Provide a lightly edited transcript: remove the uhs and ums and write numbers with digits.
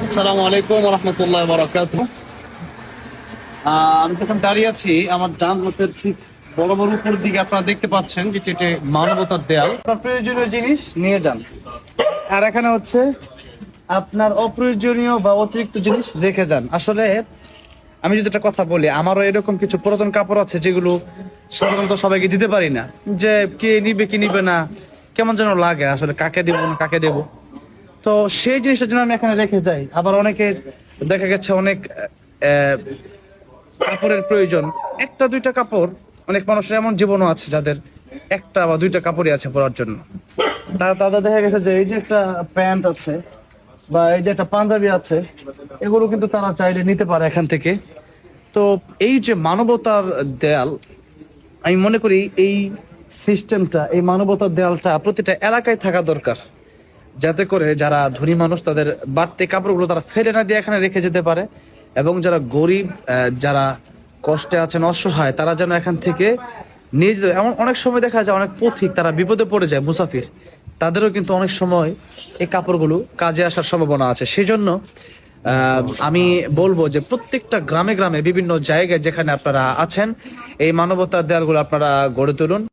আসসালামু আলাইকুম রহমতুল্লাহ বারাকাত। আমি যখন দাঁড়িয়ে আছি আমার ডান হাতের ঠিক বড় বড় উপর দিকে আপনারা দেখতে পাচ্ছেন যেটি এটি মানবতার দেয়াল। আপনার প্রয়োজনীয় জিনিস নিয়ে যান, আর এখানে হচ্ছে আপনার অপ্রয়োজনীয় বা অতিরিক্ত জিনিস রেখে যান। আসলে আমি যদি একটা কথা বলি, আমারও এরকম কিছু পুরাতন কাপড় আছে যেগুলো সাধারণত সবাইকে দিতে পারি না, যে কে নিবে কি নিবে না, কেমন যেন লাগে আসলে, কাকে দেবো না কাকে দেবো। তো সেই জিনিসটার জন্য আমি এখানে রেখে যাই। আবার অনেকের দেখা গেছে অনেক কাপড়ের প্রয়োজন, একটা দুইটা কাপড়। অনেক মানুষের এমন জীবনও আছে যাদের একটা বা দুইটা কাপড়ই আছে পরার জন্য। তাদের দেখা গেছে যে এই যে একটা প্যান্ট আছে বা এই যে একটা পাঞ্জাবি আছে, এগুলো কিন্তু তারা চাইলে নিতে পারে এখান থেকে। তো এই যে মানবতার দেয়াল, আমি মনে করি এই সিস্টেমটা, এই মানবতার দেয়ালটা প্রতিটা এলাকায় থাকা দরকার, যাতে করে যারা ধনী মানুষ তাদের বাড়তি কাপড়গুলো তারা ফেলে না দিয়ে এখানে রেখে যেতে পারে, এবং যারা গরিব, যারা কষ্টে আছেন, অসহায়, তারা যেন এখান থেকে নিয়ে যেতে। এমন অনেক সময় দেখা যায় অনেক পথিক তারা বিপদে পড়ে যায়, মুসাফির, তাদেরও কিন্তু অনেক সময় এই কাপড়গুলো কাজে আসার সম্ভাবনা আছে। সেই জন্য আমি বলবো যে প্রত্যেকটা গ্রামে গ্রামে বিভিন্ন জায়গায় যেখানে আপনারা আছেন, এই মানবতার দেয়ালগুলো আপনারা গড়ে তুলুন।